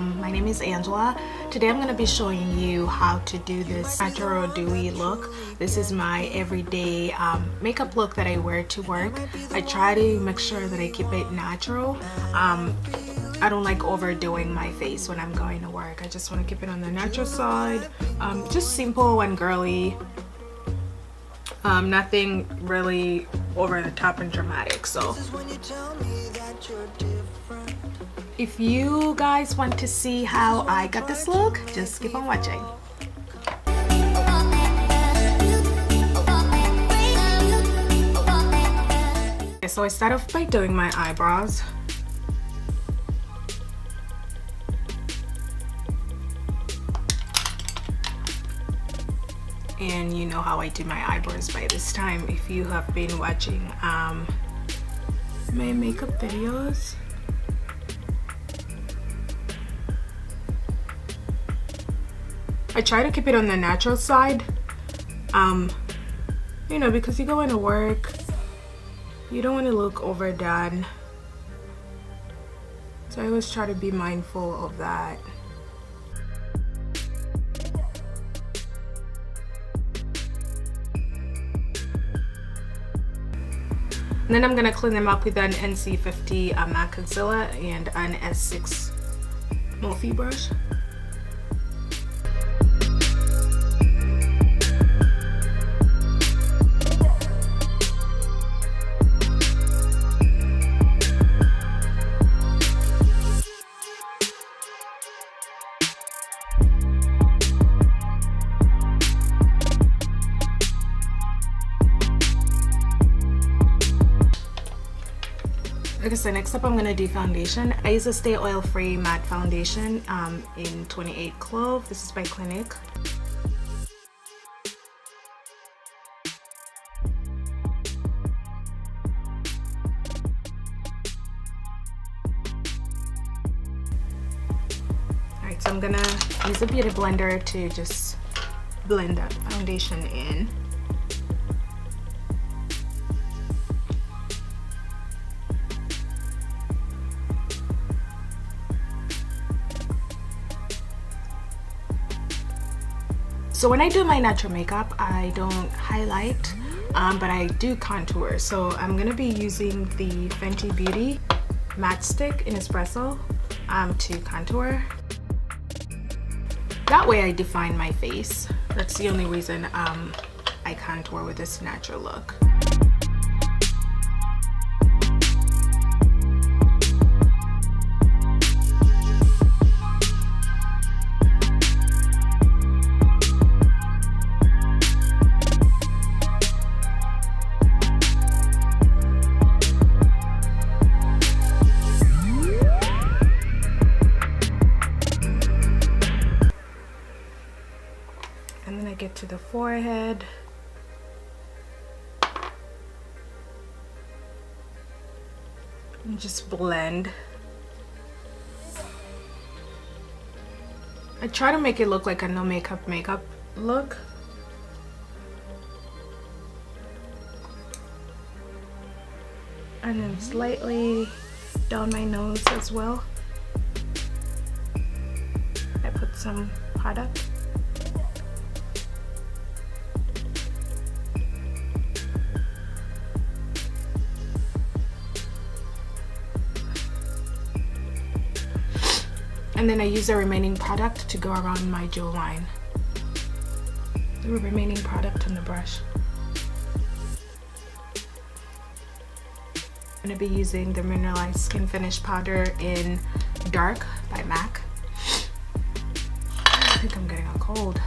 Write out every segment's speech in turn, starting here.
My name is Angela. Today I'm going to be showing you how to do this natural dewy look. This is my everyday makeup look that I wear to work. I try to make sure that I keep it natural. I don't like overdoing my face when I'm going to work. I just want to keep it on the natural side. Just simple and girly. Nothing really over the top and dramatic. So if you guys want to see how I got this look, just keep on watching. Okay, so I start off by doing my eyebrows. And you know how I do my eyebrows by this time if you have been watching my makeup videos. I try to keep it on the natural side, you know, because you go into work, you don't want to look overdone. So I always try to be mindful of that. And then I'm gonna clean them up with an NC50 matte concealer and an S6 Morphe brush. Okay, so next up I'm going to do foundation. I use a Stay Oil Free matte foundation in 28 Clove. This is by Clinique. Alright, so I'm going to use a beauty blender to just blend that foundation in. So when I do my natural makeup, I don't highlight, but I do contour. So I'm gonna be using the Fenty Beauty matte stick in espresso to contour. That way I define my face. That's the only reason I contour with this natural look. And then I get to the forehead. And just blend. I try to make it look like a no makeup look. And then slightly down my nose as well. I put some product. And then I use the remaining product to go around my jawline. The remaining product on the brush. I'm going to be using the Mineralized Skin Finish Powder in Dark by MAC. I think I'm getting a cold.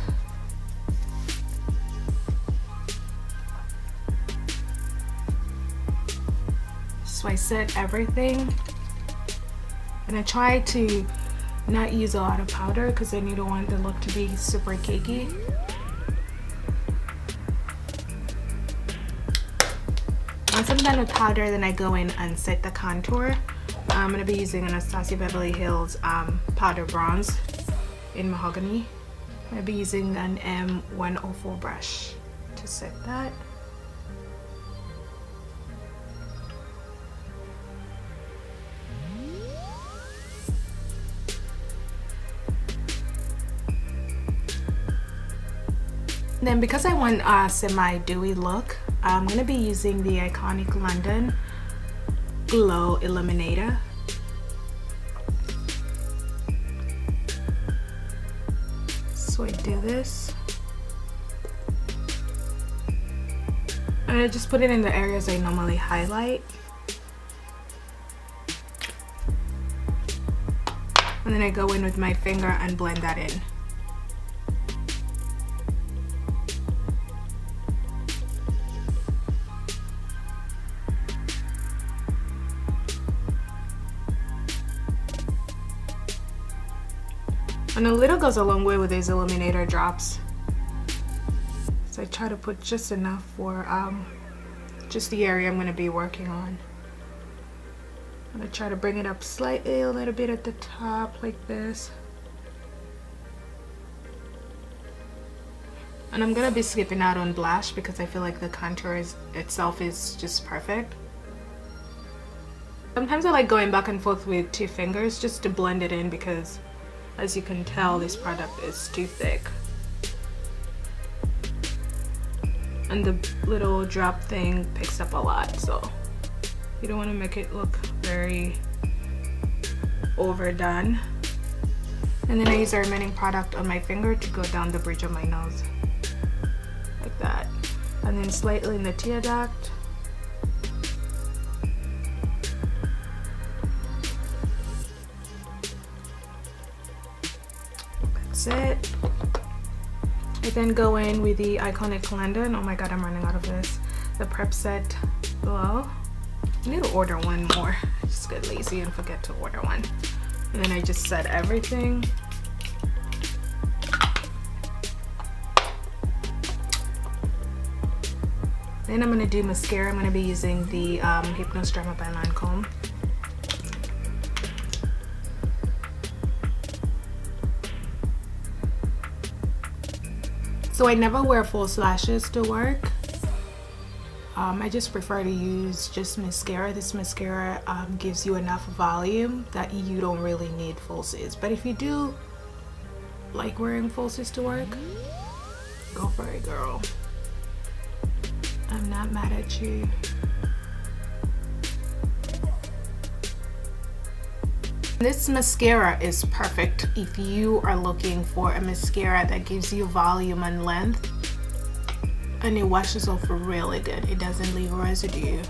So I set everything. And I try to not use a lot of powder because then you don't want the look to be super cakey. Once I'm done with powder, then I go in and set the contour. I'm going to be using Anastasia Beverly Hills powder bronze in mahogany. I'm going to be using an M104 brush to set that. Then because I want a semi-dewy look, I'm going to be using the iconic London Glow Illuminator. So I do this. And I just put it in the areas I normally highlight. And then I go in with my finger and blend that in. And a little goes a long way with these illuminator drops. So I try to put just enough for just the area I'm going to be working on. I'm going to try to bring it up slightly, a little bit at the top like this. And I'm going to be skipping out on blush because I feel like the contour itself is just perfect. Sometimes I like going back and forth with two fingers just to blend it in because, as you can tell, this product is too thick. And the little drop thing picks up a lot, so you don't want to make it look very overdone. And then I use the remaining product on my finger to go down the bridge of my nose. Like that. And then slightly in the tear duct. It. I then go in with the iconic London. Oh my god, I'm running out of this. The Prep Set Glow. I need to order one more. I just get lazy and forget to order one. And then I just set everything. Then I'm going to do mascara. I'm going to be using the Hypnose Drama by Lancome. So I never wear false lashes to work. I just prefer to use just mascara. This mascara gives you enough volume that you don't really need falsies. But if you do like wearing falsies to work, go for it, girl. I'm not mad at you. This mascara is perfect if you are looking for a mascara that gives you volume and length, and it washes off really good. It doesn't leave residue.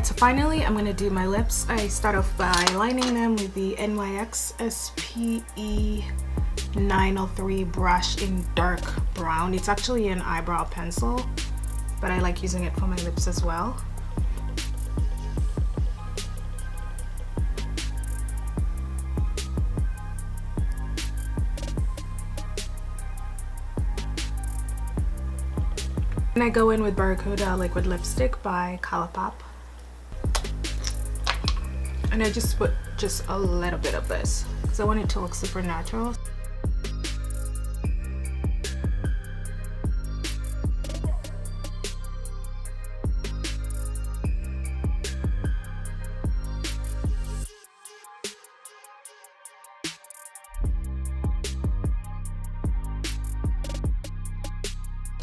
So finally, I'm gonna do my lips. I start off by lining them with the NYX SPE 903 brush in dark brown. It's actually an eyebrow pencil, but I like using it for my lips as well. And I go in with Terracotta liquid lipstick by Colourpop. And I just put just a little bit of this because I want it to look super natural.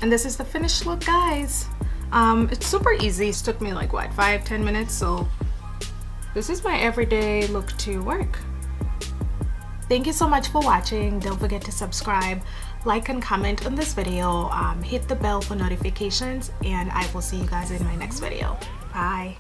And this is the finished look, guys. It's super easy. It took me like what, 5-10 minutes. So this is my everyday look to work. Thank you so much for watching. Don't forget to subscribe, like, and comment on this video. Hit the bell for notifications, and I will see you guys in my next video. Bye.